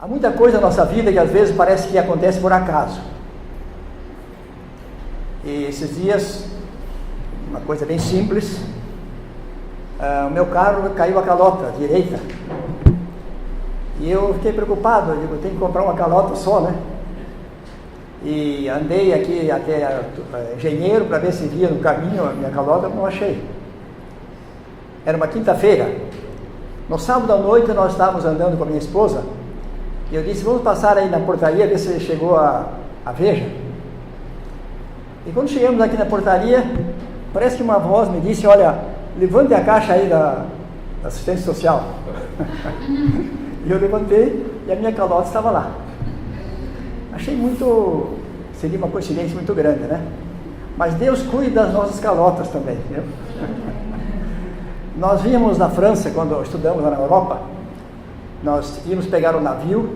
Há muita coisa na nossa vida que às vezes parece que acontece por acaso. E esses dias, uma coisa bem simples, o meu carro caiu a calota direita. E eu fiquei preocupado, eu digo, eu tenho que comprar uma calota só, né? E andei aqui até Engenheiro para ver se via no caminho a minha calota, não achei. Era uma quinta-feira. No sábado à noite nós estávamos andando com a minha esposa e eu disse, vamos passar aí na portaria, ver se chegou a Veja. E quando chegamos aqui na portaria, parece que uma voz me disse, olha, levante a caixa aí da assistência social. E eu levantei e a minha calota estava lá. Achei seria uma coincidência muito grande, né? Mas Deus cuida das nossas calotas também, viu? Nós vínhamos na França, quando estudamos lá na Europa, nós íamos pegar um navio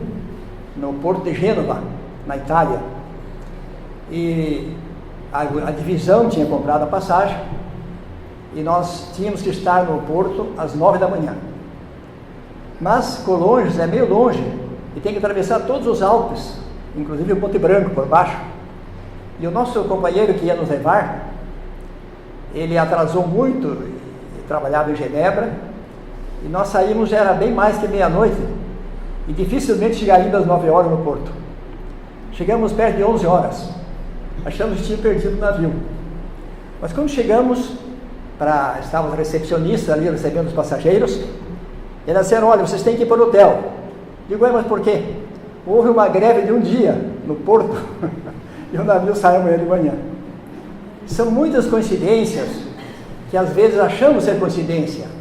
no porto de Gênova, na Itália. E a divisão tinha comprado a passagem e nós tínhamos que estar no porto às 9 da manhã. Mas Colonges é meio longe e tem que atravessar todos os Alpes, inclusive o Monte Branco por baixo. E o nosso companheiro que ia nos levar, ele atrasou muito, trabalhava em Genebra, e nós saímos, já era bem mais que meia-noite, e dificilmente chegaríamos às 9 horas no porto. Chegamos perto de 11 horas, achamos que tinha perdido o navio. Mas quando chegamos, estávamos recepcionistas ali recebendo os passageiros, eles disseram, olha, vocês têm que ir para o hotel. Digo, mas por quê? Houve uma greve de um dia no porto, e o navio saiu amanhã de manhã. São muitas coincidências, que às vezes achamos ser coincidência,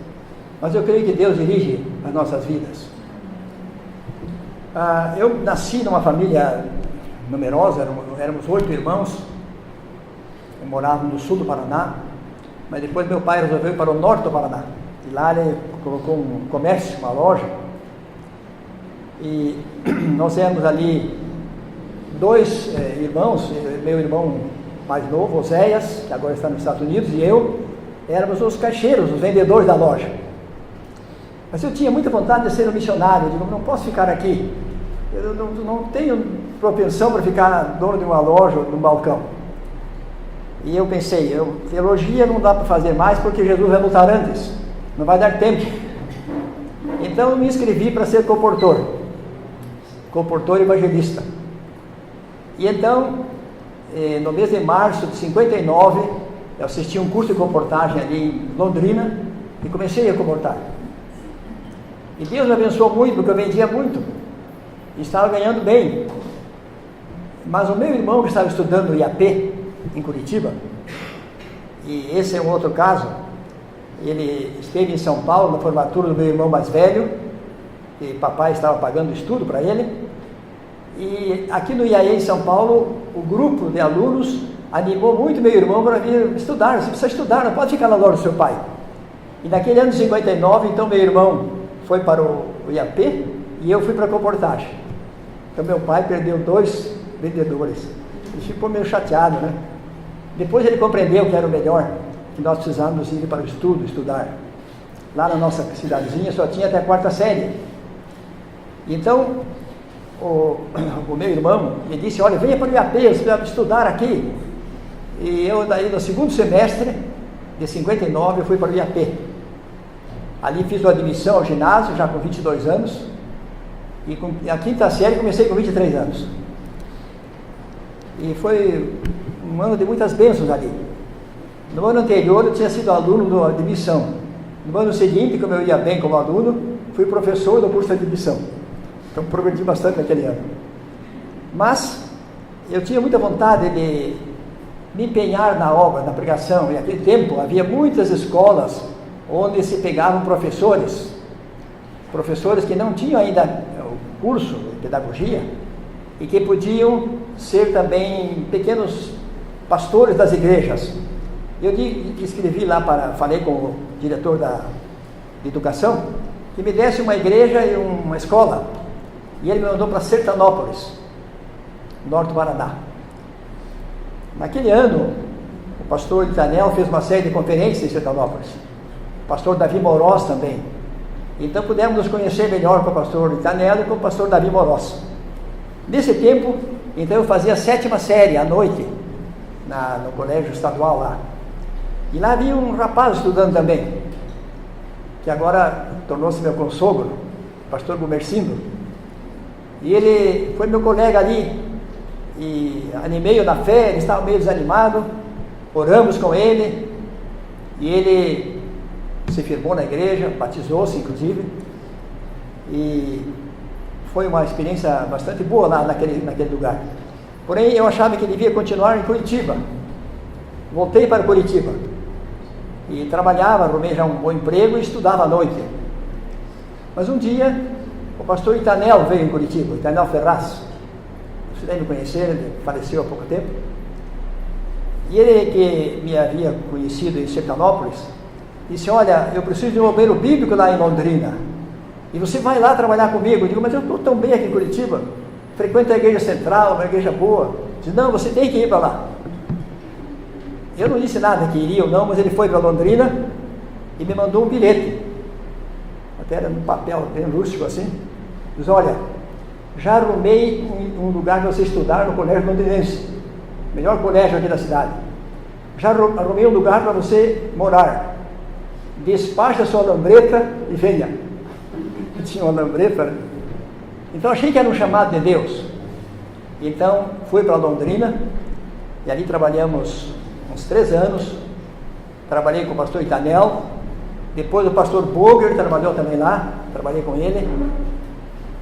mas eu creio que Deus dirige as nossas vidas. Eu nasci numa família numerosa, éramos 8 irmãos, morávamos no sul do Paraná, mas depois meu pai resolveu ir para o norte do Paraná, e lá ele colocou um comércio, uma loja, e nós éramos ali 2 irmãos, meu irmão mais novo, Oséias, que agora está nos Estados Unidos, e eu, éramos os caixeiros, os vendedores da loja. Mas eu tinha muita vontade de ser um missionário. Eu digo, não posso ficar aqui. Eu não tenho propensão para ficar dono de uma loja ou de um balcão. E eu pensei, teologia não dá para fazer mais porque Jesus vai voltar antes. Não vai dar tempo. Então eu me inscrevi para ser comportor evangelista. E então, no mês de março de 59, eu assisti um curso de comportagem ali em Londrina e comecei a comportar. E Deus me abençoou muito, porque eu vendia muito e estava ganhando bem. Mas o meu irmão que estava estudando no IAP, em Curitiba, e esse é um outro caso, ele esteve em São Paulo na formatura do meu irmão mais velho, e papai estava pagando estudo para ele, e aqui no IAE em São Paulo, o grupo de alunos animou muito meu irmão para vir estudar. Você precisa estudar, não pode ficar na loja do seu pai. E naquele ano de 59, então meu irmão foi para o IAP e eu fui para a comportagem. Então meu pai perdeu 2 vendedores. Ele ficou meio chateado, né? Depois ele compreendeu que era o melhor, que nós precisávamos ir para o estudo, estudar. Lá na nossa cidadezinha só tinha até a 4ª série. Então o meu irmão me disse, olha, venha para o IAP, você vai estudar aqui. E eu daí no segundo semestre de 59 eu fui para o IAP. Ali fiz uma admissão ao ginásio, já com 22 anos, e a 5ª série comecei com 23 anos. E foi um ano de muitas bênçãos ali. No ano anterior eu tinha sido aluno da admissão. No ano seguinte, como eu ia bem como aluno, fui professor do curso de admissão. Então progredi bastante naquele ano. Mas eu tinha muita vontade de me empenhar na obra, na pregação. E naquele tempo havia muitas escolas onde se pegavam professores que não tinham ainda o curso de pedagogia e que podiam ser também pequenos pastores das igrejas. Eu escrevi lá, falei com o diretor de educação, que me desse uma igreja e uma escola, e ele me mandou para Sertanópolis, norte do Paraná. Naquele ano, o pastor Itanel fez uma série de conferências em Sertanópolis, o pastor Davi Moroz também, Então pudemos nos conhecer melhor com o pastor Itanello e com o pastor Davi Morosso. Nesse tempo, então eu fazia a 7ª série à noite, no colégio estadual lá. E lá havia um rapaz estudando também, que agora tornou-se meu consogro, o pastor Gumercindo. E ele foi meu colega ali, e animei-o na fé, ele estava meio desanimado, oramos com ele, e ele se firmou na igreja, batizou-se inclusive, e foi uma experiência bastante boa lá naquele lugar. Porém, eu achava que devia continuar em Curitiba. Voltei para Curitiba e trabalhava, arrumei já um bom emprego e estudava à noite. Mas um dia, o pastor Itanel veio em Curitiba, Itanel Ferraz. Você deve me conhecer, ele faleceu há pouco tempo. E ele, que me havia conhecido em Sertanópolis, disse: olha, eu preciso de um obreiro bíblico lá em Londrina, e você vai lá trabalhar comigo. Eu digo: mas eu estou tão bem aqui em Curitiba, frequento a igreja central, uma igreja boa. Disse: não, você tem que ir para lá. Eu não disse nada que iria ou não, mas ele foi para Londrina e me mandou um bilhete, até era num papel bem rústico assim. Diz: olha, já arrumei um lugar para você estudar no colégio londrinense, melhor colégio aqui da cidade. Já arrumei um lugar para você morar. Despache a sua lambreta e venha. Eu tinha uma lambreta, né? Então achei que era um chamado de Deus. Então fui para Londrina e ali trabalhamos uns 3 anos. Trabalhei com o pastor Itanel, depois o pastor Boger trabalhou também lá, trabalhei com ele.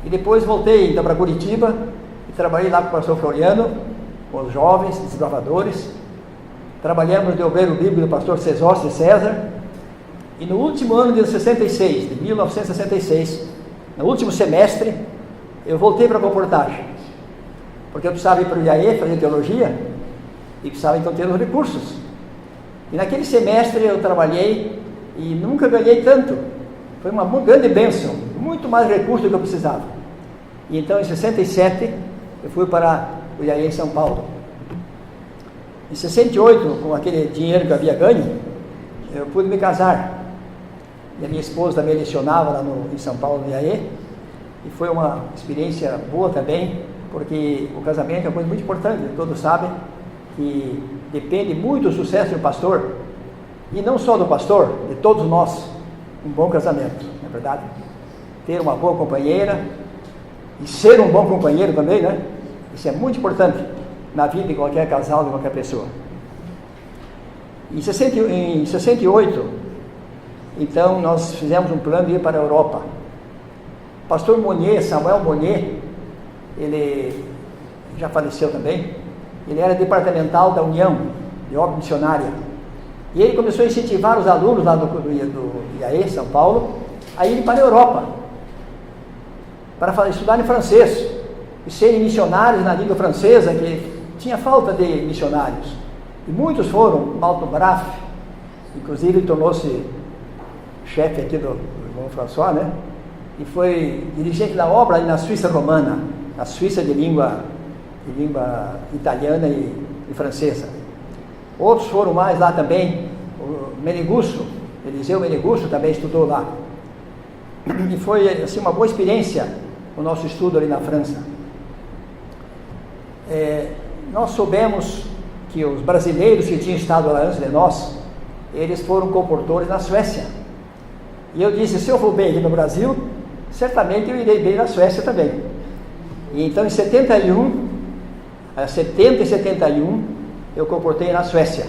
E depois voltei então para Curitiba e trabalhei lá com o pastor Floriano, com os jovens desbravadores. Trabalhamos de obreiro bíblico do pastor Cesócio César. E no último ano de 1966, no último semestre, eu voltei para a comportagem, porque eu precisava ir para o IAE fazer teologia e precisava então ter os recursos. E naquele semestre eu trabalhei e nunca ganhei tanto. Foi uma grande bênção, muito mais recursos do que eu precisava. E então em 67 eu fui para o IAE em São Paulo. Em 68, com aquele dinheiro que eu havia ganho, eu pude me casar. E a minha esposa também lecionava lá em São Paulo, no IAE, e foi uma experiência boa também, porque o casamento é uma coisa muito importante. Todos sabem que depende muito do sucesso do pastor, e não só do pastor, de todos nós, um bom casamento, não é verdade? Ter uma boa companheira, e ser um bom companheiro também, né? Isso é muito importante na vida de qualquer casal, de qualquer pessoa. Em 68, então nós fizemos um plano de ir para a Europa. O pastor Monnier, Samuel Monnier, ele já faleceu também. Ele era departamental da União de Obra Missionária. E ele começou a incentivar os alunos lá do IAE, São Paulo, a irem para a Europa, para estudar em francês e serem missionários na língua francesa, que tinha falta de missionários. E muitos foram. Malto Braff, inclusive, tornou-se chefe aqui do irmão François, né? E foi dirigente da obra ali na Suíça romana, na Suíça de língua italiana e francesa. Outros foram mais lá também. O Menegusso, Eliseu Menegusso também estudou lá. E foi assim uma boa experiência o nosso estudo ali na França. Nós soubemos que os brasileiros que tinham estado lá antes de nós, eles foram comportores na Suécia. E eu disse: se eu for bem aqui no Brasil, certamente eu irei bem na Suécia também. E então em 70 e 71, eu comportei na Suécia.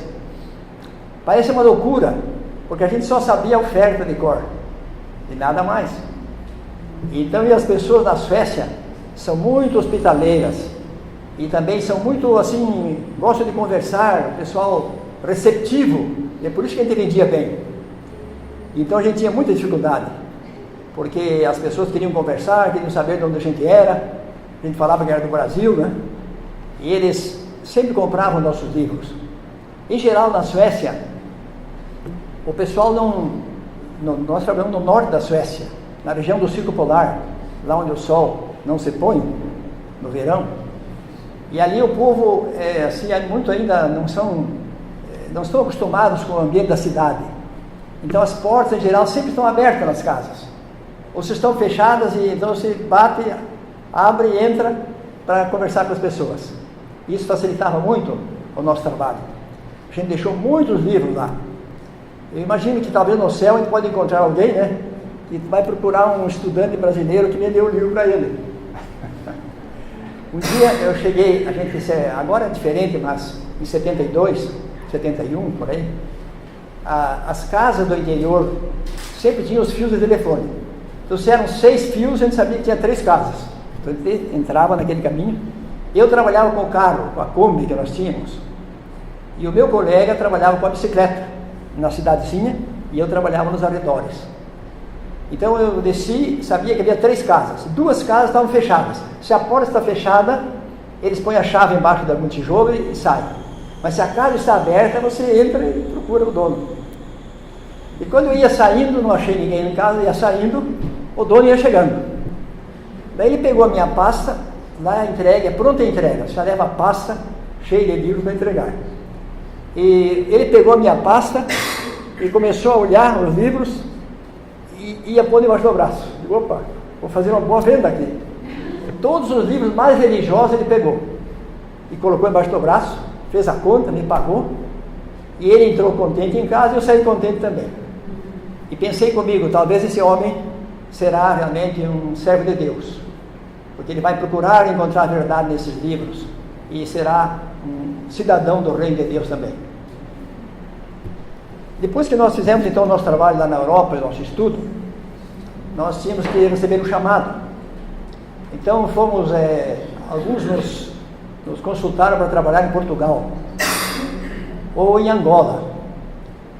Parece uma loucura, porque a gente só sabia a oferta de cor, e nada mais. Então, e as pessoas na Suécia são muito hospitaleiras, e também são muito, assim, gostam de conversar, pessoal receptivo, e é por isso que a gente entendia bem. Então a gente tinha muita dificuldade, porque as pessoas queriam conversar, queriam saber de onde a gente era, a gente falava que era do Brasil, né? E eles sempre compravam nossos livros. Em geral, na Suécia, o pessoal nós trabalhamos no norte da Suécia, na região do Círculo Polar, lá onde o sol não se põe, no verão. E ali o povo, assim, muito ainda não estão acostumados com o ambiente da cidade. Então as portas, em geral, sempre estão abertas nas casas. ou se estão fechadas e então se bate, abre e entra para conversar com as pessoas. Isso facilitava muito o nosso trabalho. A gente deixou muitos livros lá. Eu imagino que talvez no céu a gente pode encontrar alguém, né, que vai procurar um estudante brasileiro que me deu o livro para ele. Um dia eu cheguei, agora é diferente, mas em 72, 71, por aí, as casas do interior sempre tinham os fios de telefone. Então, se eram 6 fios, a gente sabia que tinha 3 casas. Então, a gente entrava naquele caminho. Eu trabalhava com o carro, com a Kombi que nós tínhamos, e o meu colega trabalhava com a bicicleta na cidadezinha, e eu trabalhava nos arredores. Então eu desci, sabia que havia 3 casas, 2 casas estavam fechadas. Se a porta está fechada, eles põem a chave embaixo de algum tijolo e saem. Mas se a casa está aberta, você entra e procura o dono. E quando eu ia saindo, não achei ninguém em casa, ia saindo, o dono ia chegando. Daí ele pegou a minha pasta, lá entregue, é pronta entrega, já leva a pasta cheia de livros para entregar. E ele pegou a minha pasta e começou a olhar os livros e ia pôr debaixo do braço. Digo, opa, vou fazer uma boa venda aqui. Todos os livros mais religiosos ele pegou e colocou embaixo do braço, fez a conta, me pagou, e ele entrou contente em casa e eu saí contente também. E pensei comigo, talvez esse homem será realmente um servo de Deus, porque ele vai procurar encontrar a verdade nesses livros e será um cidadão do reino de Deus também. Depois que nós fizemos então o nosso trabalho lá na Europa, o nosso estudo, nós tínhamos que receber um chamado. Então fomos, alguns nos consultaram para trabalhar em Portugal ou em Angola,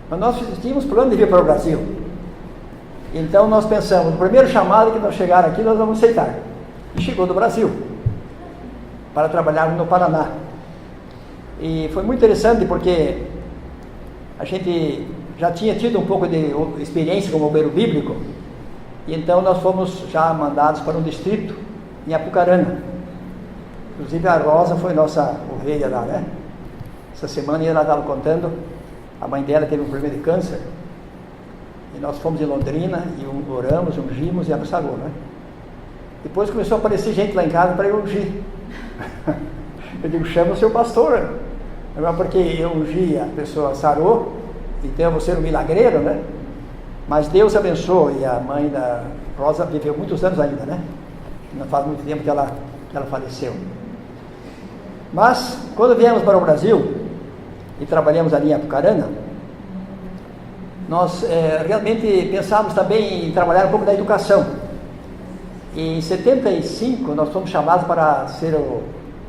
mas nós tínhamos plano de vir para o Brasil. Então nós pensamos, o primeiro chamado que nós chegar aqui, nós vamos aceitar. E chegou do Brasil para trabalhar no Paraná. E foi muito interessante porque a gente já tinha tido um pouco de experiência como bombeiro bíblico, e então nós fomos já mandados para um distrito em Apucarana. Inclusive a Rosa foi nossa ovelha lá, né? Essa semana ela estava contando, a mãe dela teve um problema de câncer, e nós fomos em Londrina e oramos, ungimos e ela sarou, né? Depois começou a aparecer gente lá em casa para eu ungir. Eu digo, chama o seu pastor. Agora, porque eu ungi, a pessoa sarou, então eu vou ser um milagreiro, né? Mas Deus abençoou, e a mãe da Rosa viveu muitos anos ainda, né? Não faz muito tempo que ela faleceu. Mas, quando viemos para o Brasil, e trabalhamos ali em Apucarana, nós realmente pensávamos também em trabalhar um pouco da educação. E em 75, nós fomos chamados para ser o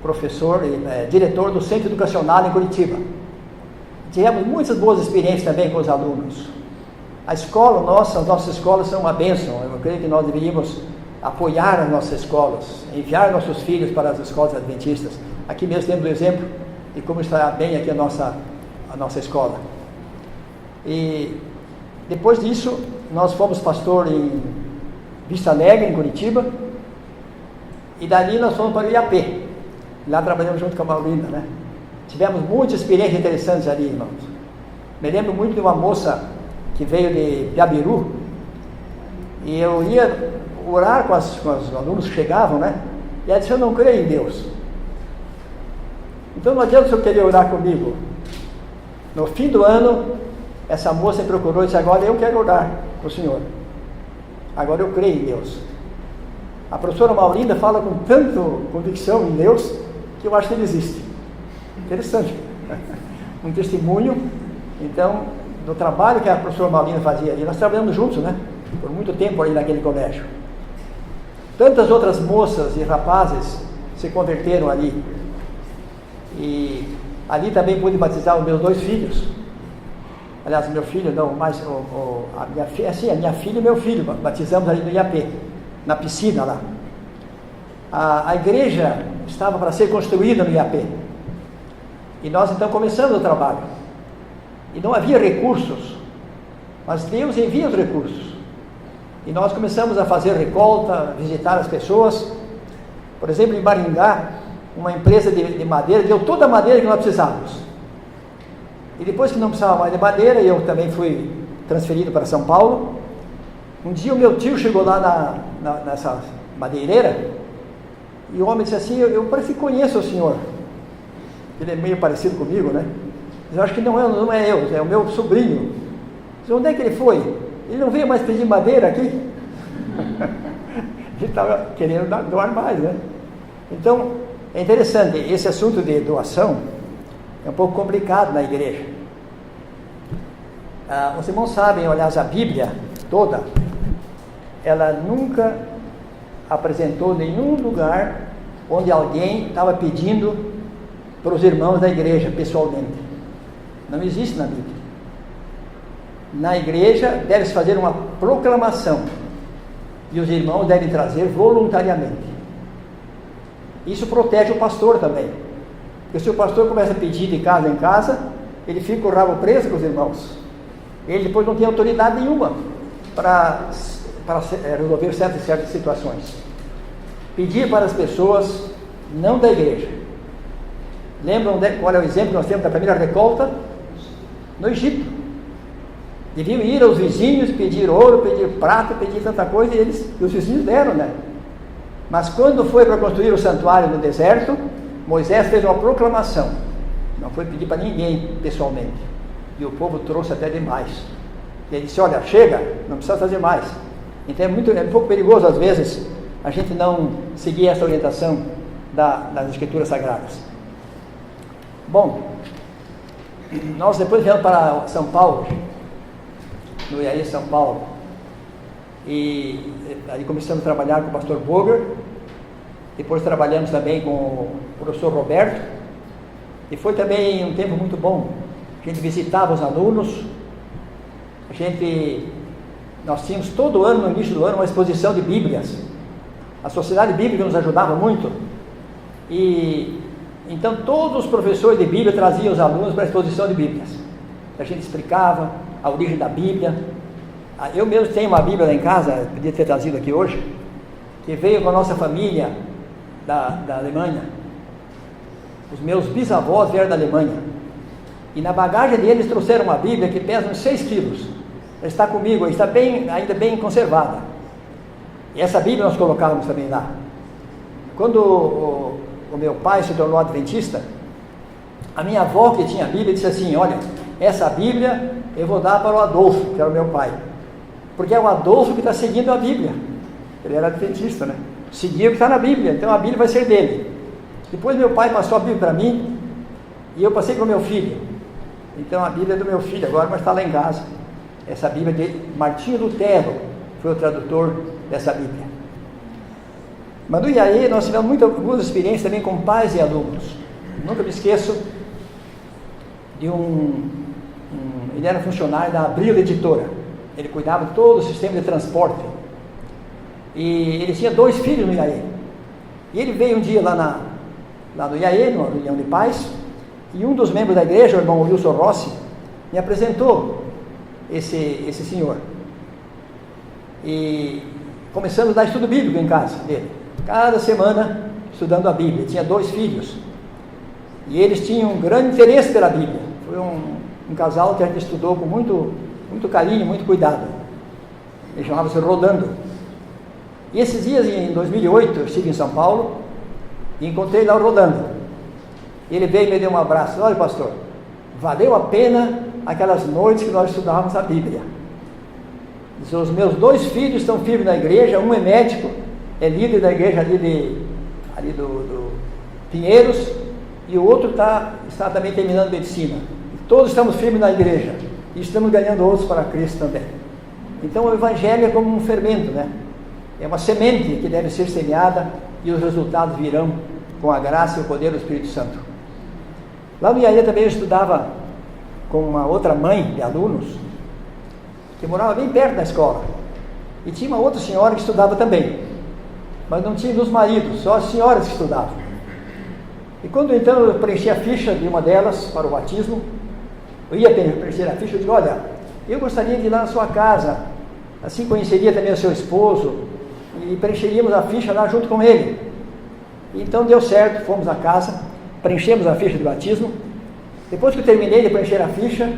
professor e diretor do Centro Educacional em Curitiba. Tivemos muitas boas experiências também com os alunos. A escola as nossas escolas são uma bênção. Eu creio que nós deveríamos apoiar as nossas escolas, enviar nossos filhos para as escolas adventistas. Aqui mesmo temos o exemplo de como está bem aqui a nossa escola. E depois disso, nós fomos pastor em Vista Alegre, em Curitiba, e dali nós fomos para o IAP. Lá trabalhamos junto com a Maurina, né? Tivemos muitas experiências interessantes ali, irmãos. Me lembro muito de uma moça que veio de Piabiru, e eu ia orar com os alunos que chegavam, né? E ela disse, eu não creio em Deus. Então não adianta o senhor querer orar comigo. No fim do ano, essa moça me procurou e disse, agora eu quero orar com o senhor. Agora eu creio em Deus. A professora Maurina fala com tanta convicção em Deus, que eu acho que ele existe. Interessante. Um testemunho, então, do trabalho que a professora Maurina fazia ali. Nós trabalhamos juntos, né? Por muito tempo ali naquele colégio. Tantas outras moças e rapazes se converteram ali. E ali também pude batizar os meus 2 filhos. Aliás, meu filho não, mas a minha filha e meu filho, batizamos ali no IAP, na piscina lá. A igreja estava para ser construída no IAP. E nós então começamos o trabalho. E não havia recursos, mas Deus envia os recursos. E nós começamos a fazer recolta, visitar as pessoas. Por exemplo, em Maringá, uma empresa de madeira deu toda a madeira que nós precisávamos. E depois que não precisava mais de madeira, eu também fui transferido para São Paulo. Um dia o meu tio chegou lá nessa madeireira, e o homem disse assim, eu parece que conheço o senhor. Ele é meio parecido comigo, né? Eu acho que não é eu, é o meu sobrinho. Disse, onde é que ele foi? Ele não veio mais pedir madeira aqui? Ele estava querendo doar mais, né? Então, é interessante, esse assunto de doação é um pouco complicado na igreja. Os irmãos sabem, aliás, a Bíblia toda, ela nunca apresentou nenhum lugar onde alguém estava pedindo para os irmãos da igreja, pessoalmente. Não existe na Bíblia. Na igreja deve-se fazer uma proclamação, e os irmãos devem trazer voluntariamente. Isso protege o pastor também, porque se o pastor começa a pedir de casa em casa, ele fica com o rabo preso com os irmãos. Ele depois não tem autoridade nenhuma para resolver certas situações. Pedir para as pessoas, não da igreja. Lembram qual é o exemplo que nós temos da primeira recolta? No Egito. Deviam ir aos vizinhos, pedir ouro, pedir prata, pedir tanta coisa, e os vizinhos deram, né? Mas quando foi para construir o santuário no deserto, Moisés fez uma proclamação. Não foi pedir para ninguém pessoalmente. E o povo trouxe até demais. E ele disse, olha, chega, não precisa fazer mais. Então é um pouco perigoso às vezes a gente não seguir essa orientação das escrituras sagradas. Bom, nós depois viemos para São Paulo, no IAE São Paulo, e aí começamos a trabalhar com o pastor Boger, depois trabalhamos também com o professor Roberto, e foi também um tempo muito bom. A gente visitava os alunos, nós tínhamos todo ano, no início do ano, uma exposição de Bíblias. A Sociedade Bíblica nos ajudava muito, e então todos os professores de Bíblia traziam os alunos para a exposição de Bíblias. A gente explicava a origem da Bíblia. Eu mesmo tenho uma Bíblia lá em casa, podia ter trazido aqui hoje, que veio com a nossa família da Alemanha. Os meus bisavós vieram da Alemanha, e na bagagem deles trouxeram uma Bíblia que pesa uns 6 quilos. Ela está comigo, está ainda bem conservada. E essa Bíblia nós colocávamos também lá. Quando o meu pai se tornou adventista, a minha avó, que tinha a Bíblia, disse assim, olha, essa Bíblia eu vou dar para o Adolfo, que era o meu pai, porque é o Adolfo que está seguindo a Bíblia. Ele era adventista, né? Seguia o que está na Bíblia, então a Bíblia vai ser dele. Depois meu pai passou a Bíblia para mim, e eu passei para o meu filho. Então a Bíblia é do meu filho agora, mas está lá em casa. Essa Bíblia de Martinho Lutero foi o tradutor dessa Bíblia. Mas no IAE nós tivemos algumas experiências também com pais e alunos. Nunca me esqueço de ele era funcionário da Abril Editora. Ele cuidava de todo o sistema de transporte. E ele tinha 2 filhos no IAE. E ele veio um dia lá no IAE, numa reunião de pais, e um dos membros da igreja, o irmão Wilson Rossi, me apresentou esse senhor. E começamos a dar estudo bíblico em casa dele. Cada semana estudando a Bíblia. Tinha 2 filhos. E eles tinham um grande interesse pela Bíblia. Foi um casal que a gente estudou com muito carinho, muito cuidado. Ele chamava-se Rodando. E esses dias, em 2008, eu estive em São Paulo e encontrei lá o Rodando. Ele veio e me deu um abraço. Olha, pastor, valeu a pena aquelas noites que nós estudávamos a Bíblia. Diz, os meus 2 filhos estão firmes na igreja, um é médico, é líder da igreja ali do Pinheiros, e o outro está também terminando medicina. E todos estamos firmes na igreja, e estamos ganhando outros para Cristo também. Então o Evangelho é como um fermento, né? É uma semente que deve ser semeada, e os resultados virão com a graça e o poder do Espírito Santo. Lá no IAE também eu estudava com uma outra mãe de alunos, que morava bem perto da escola, e tinha uma outra senhora que estudava também, mas não tinha dos maridos, só as senhoras que estudavam. E quando então eu preenchi a ficha de uma delas para o batismo, eu ia preencher a ficha, eu digo, olha, eu gostaria de ir lá na sua casa, assim conheceria também o seu esposo, e preencheríamos a ficha lá junto com ele. E então deu certo, fomos à casa, preenchemos a ficha de batismo. Depois que eu terminei de preencher a ficha,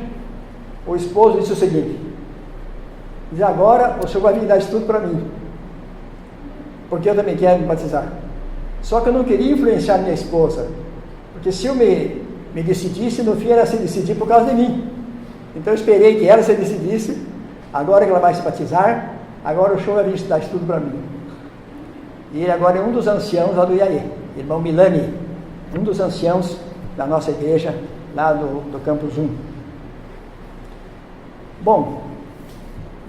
o esposo disse o seguinte, Diz, agora o senhor vai vir dar isso tudo para mim, porque eu também quero me batizar. Só que eu não queria influenciar minha esposa, porque se eu me decidisse, no fim ela se decidir por causa de mim. Então eu esperei que ela se decidisse, agora que ela vai se batizar, agora o senhor vai vir dar isso tudo para mim. E ele agora é um dos anciãos lá do IAE, irmão Milani, um dos anciãos da nossa igreja, lá do Campus 1. Bom,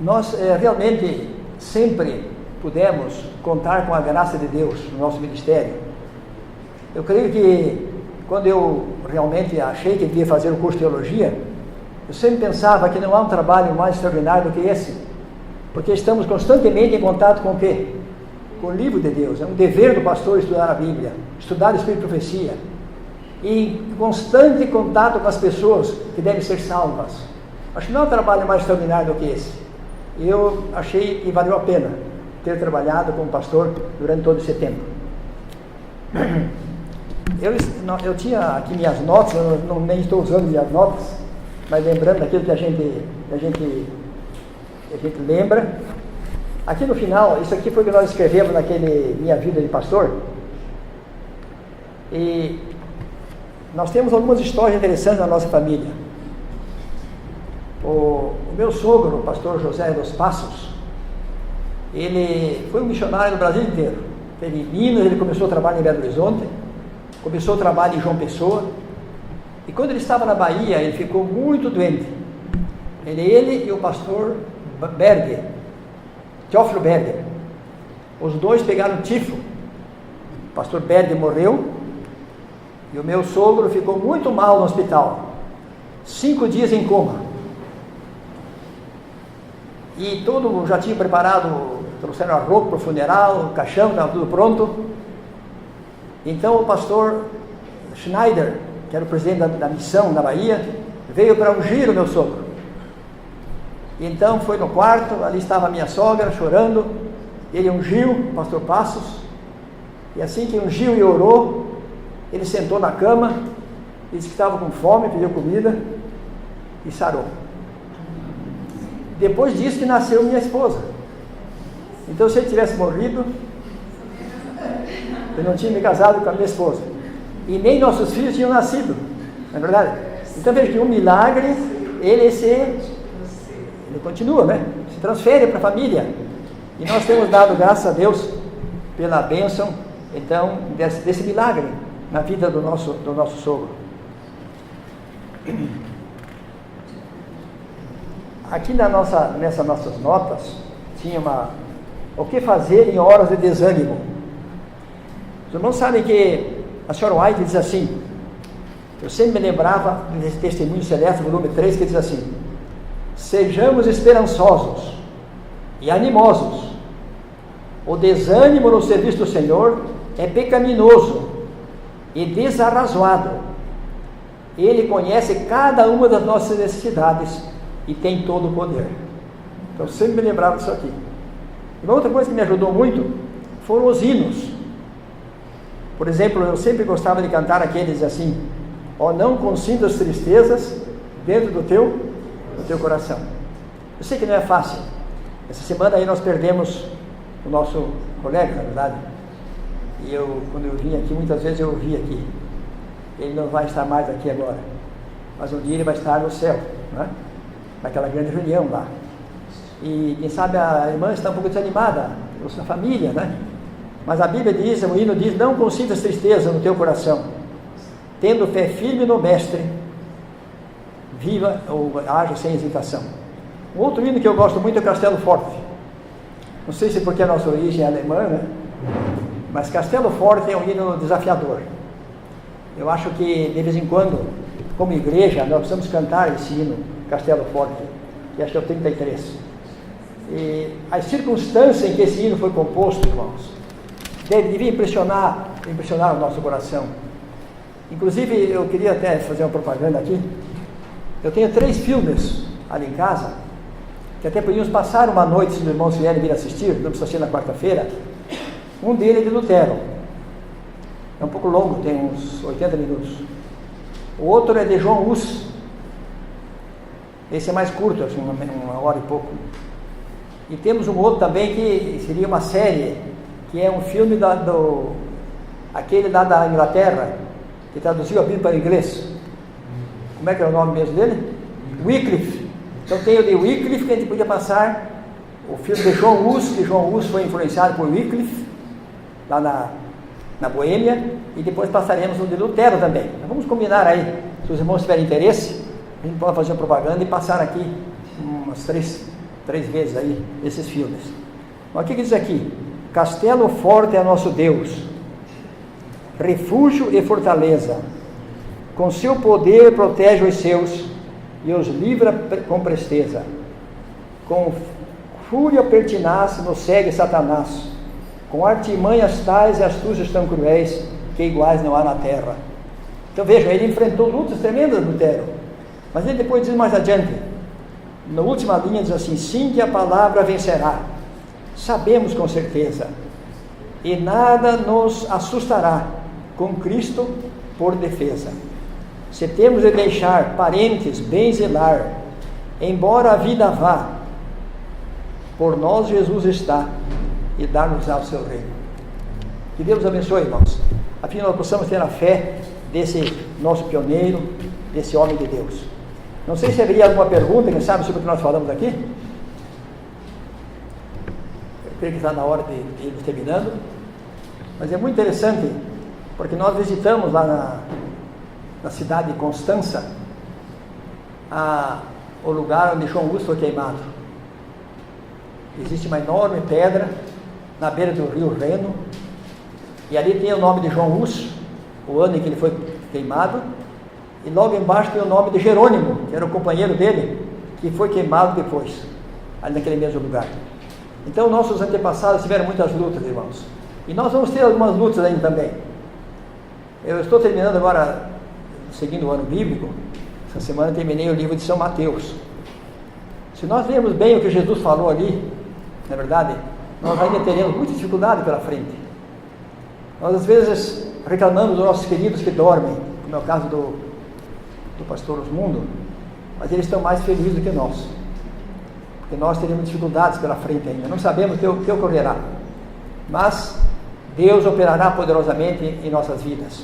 nós realmente sempre pudemos contar com a graça de Deus no nosso ministério. Eu creio que quando eu realmente achei que devia fazer o curso de teologia, eu sempre pensava que não há um trabalho mais extraordinário do que esse, porque estamos constantemente em contato com o quê? Com o livro de Deus. É um dever do pastor estudar a Bíblia, estudar o Espírito de Profecia, e em constante contato com as pessoas que devem ser salvas. Acho que não há um trabalho mais extraordinário do que esse. Eu achei que valeu a pena ter trabalhado como pastor durante todo esse tempo. Eu tinha aqui minhas notas, eu nem estou usando minhas notas, mas lembrando daquilo que a gente lembra. Aqui no final, isso aqui foi o que nós escrevemos naquele Minha Vida de Pastor. E nós temos algumas histórias interessantes na nossa família. O meu sogro, o pastor José dos Passos, ele foi um missionário no Brasil inteiro. Teve em Minas, ele começou o trabalho em Belo Horizonte, começou o trabalho em João Pessoa, e quando ele estava na Bahia, ele ficou muito doente. Ele e o pastor Berger, Teófilo Berger, os dois pegaram tifo. O pastor Berger morreu, e o meu sogro ficou muito mal no hospital, 5 dias em coma. E tudo já tinha preparado, trouxeram a roupa para o funeral, o caixão, estava tudo pronto. Então o pastor Schneider, que era o presidente da missão na Bahia, veio para ungir o meu sogro. Então foi no quarto, ali estava a minha sogra chorando, ele ungiu o pastor Passos, e assim que ungiu e orou, ele sentou na cama, disse que estava com fome, pediu comida e sarou. Depois disso que nasceu minha esposa. Então, se ele tivesse morrido, eu não tinha me casado com a minha esposa. E nem nossos filhos tinham nascido. Não é verdade? Então, veja que um milagre, ele continua, né? Se transfere para a família. E nós temos dado graças a Deus pela bênção, então, desse milagre na vida do nosso sogro. Aqui nessas nossas notas, tinha o que fazer em horas de desânimo. Os irmãos sabem que a senhora White diz assim, eu sempre me lembrava desse Testemunho Celeste, volume 3, que diz assim, sejamos esperançosos e animosos. O desânimo no serviço do Senhor é pecaminoso e desarrazoado. Ele conhece cada uma das nossas necessidades e tem todo o poder. Então, eu sempre me lembrava disso aqui. E uma outra coisa que me ajudou muito foram os hinos. Por exemplo, eu sempre gostava de cantar aqueles assim, ó, não consinta as tristezas dentro do teu coração. Eu sei que não é fácil. Essa semana aí nós perdemos o nosso colega, na verdade. E quando eu vim aqui, muitas vezes eu ouvi aqui. Ele não vai estar mais aqui agora, mas um dia ele vai estar no céu, né? Naquela grande reunião lá. E quem sabe a irmã está um pouco desanimada, a sua família, né? Mas a Bíblia diz, o hino diz, não consintas tristeza no teu coração, tendo fé firme no Mestre, viva ou haja sem hesitação. Um outro hino que eu gosto muito é Castelo Forte. Não sei se é porque a nossa origem é alemã, né? Mas Castelo Forte é um hino desafiador. Eu acho que de vez em quando, como igreja, nós precisamos cantar esse hino Castelo Forte, que acho que é o 33. E as circunstâncias em que esse hino foi composto, irmãos, devia impressionar o nosso coração. Inclusive, eu queria até fazer uma propaganda aqui. Eu tenho 3 filmes ali em casa, que até podíamos passar uma noite, se os irmãos vierem vir assistir, não precisa assistir na quarta-feira. Um deles é de Lutero. É um pouco longo, tem uns 80 minutos. O outro é de João Hus. Esse é mais curto, assim, uma hora e pouco. E temos um outro também que seria uma série, que é um filme aquele lá da Inglaterra, que traduziu a Bíblia para o inglês. Como é que era o nome mesmo dele? Wycliffe. Então tem o de Wycliffe, que a gente podia passar o filme de John Hus, que John Hus foi influenciado por Wycliffe, lá na Boêmia, e depois passaremos o de Lutero também. Então, vamos combinar aí, se os irmãos tiverem interesse, a gente pode fazer uma propaganda e passar aqui umas três vezes aí esses filmes. Mas o que diz aqui? Castelo forte é nosso Deus, refúgio e fortaleza, com seu poder protege os seus e os livra com presteza. Com fúria pertinaz nos segue Satanás, com artimanhas tais e astúcias tão cruéis que iguais não há na terra. Então vejam, ele enfrentou lutas tremendas, Lutero, mas ele depois diz mais adiante, na última linha diz assim: sim, que a palavra vencerá, sabemos com certeza, e nada nos assustará, com Cristo por defesa. Se temos de deixar parentes, bens e lar, embora a vida vá, por nós Jesus está, e dar-nos ao seu reino. Que Deus abençoe, irmãos, a fim de nós possamos ter a fé desse nosso pioneiro, desse homem de Deus. Não sei se haveria alguma pergunta, quem sabe, sobre o que nós falamos aqui. Eu creio que está na hora de irmos terminando, mas é muito interessante, porque nós visitamos lá na cidade de Constança o lugar onde João Hus foi queimado. Existe uma enorme pedra na beira do rio Reno, e ali tem o nome de João Hus, o ano em que ele foi queimado, e logo embaixo tem o nome de Jerônimo, que era o companheiro dele, que foi queimado depois, ali naquele mesmo lugar. Então nossos antepassados tiveram muitas lutas, irmãos, e nós vamos ter algumas lutas ainda também. Eu estou terminando agora, seguindo o ano bíblico, essa semana terminei o livro de São Mateus. Se nós lermos bem o que Jesus falou ali, na verdade, nós ainda teremos muita dificuldade pela frente. Nós às vezes reclamamos dos nossos queridos que dormem, como é o caso do pastor Osmundo, mas eles estão mais felizes do que nós, porque nós teremos dificuldades pela frente ainda, não sabemos o que ocorrerá, mas Deus operará poderosamente em nossas vidas.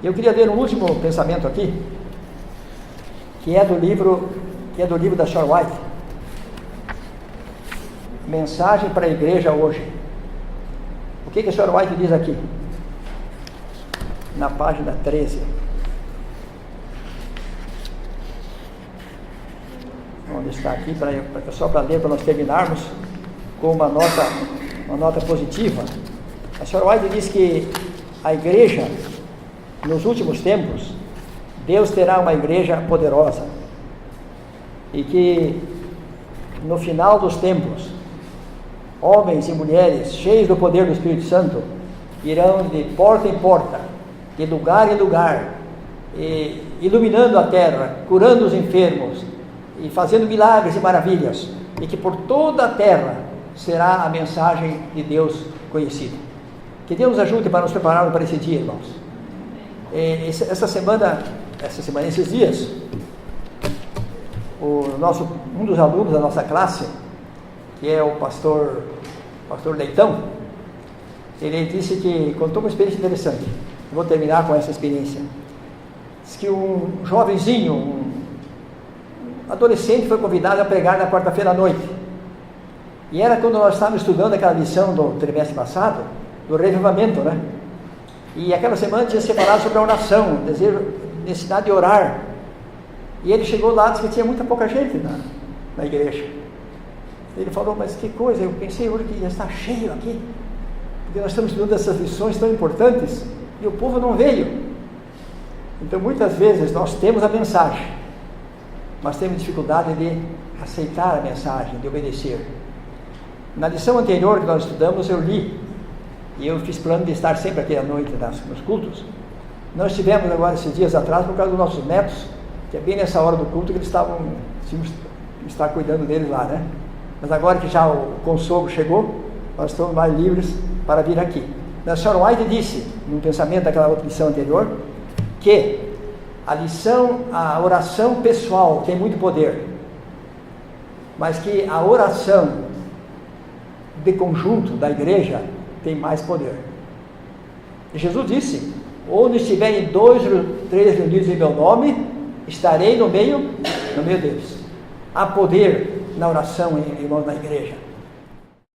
Eu queria ler um último pensamento aqui, que é do livro da Sharon White, Mensagem para a Igreja Hoje. O que a Sharon White diz aqui? Na página 13. Onde está aqui, só para ler, para nós terminarmos com uma nota positiva. A Sharon White diz que a igreja, nos últimos tempos, Deus terá uma igreja poderosa, e que no final dos tempos, homens e mulheres cheios do poder do Espírito Santo irão de porta em porta, de lugar em lugar, iluminando a terra, curando os enfermos e fazendo milagres e maravilhas, e que por toda a terra será a mensagem de Deus conhecida. Que Deus nos ajude para nos prepararmos para esse dia, irmãos. Esses dias, um dos alunos da nossa classe, que é o pastor Leitão, ele disse que contou uma experiência interessante. Eu vou terminar com essa experiência. Diz que um jovenzinho, um adolescente, foi convidado a pregar na quarta-feira à noite. E era quando nós estávamos estudando aquela lição do trimestre passado, do revivamento, né? E aquela semana tinha se falado sobre a oração, o desejo, necessidade de orar. E ele chegou lá e disse que tinha pouca gente na igreja. Ele falou: mas que coisa, eu pensei hoje que ia estar cheio aqui, porque nós estamos estudando essas lições tão importantes, e o povo não veio. Então muitas vezes nós temos a mensagem, mas temos dificuldade de aceitar a mensagem, de obedecer. Na lição anterior que nós estudamos, eu li, e eu fiz plano de estar sempre aqui à noite nos cultos. Nós tivemos agora esses dias atrás, por causa dos nossos netos, que é bem nessa hora do culto que eles tínhamos que estar cuidando deles lá, né? Mas agora que já o consolo chegou, nós estamos mais livres para vir aqui. A Sharon White disse, no pensamento daquela outra lição anterior, que a oração pessoal tem muito poder, mas que a oração de conjunto da igreja tem mais poder. E Jesus disse: onde estiverem 2 ou 3 reunidos em meu nome, estarei no meio deles. Há poder na oração, irmãos, na igreja.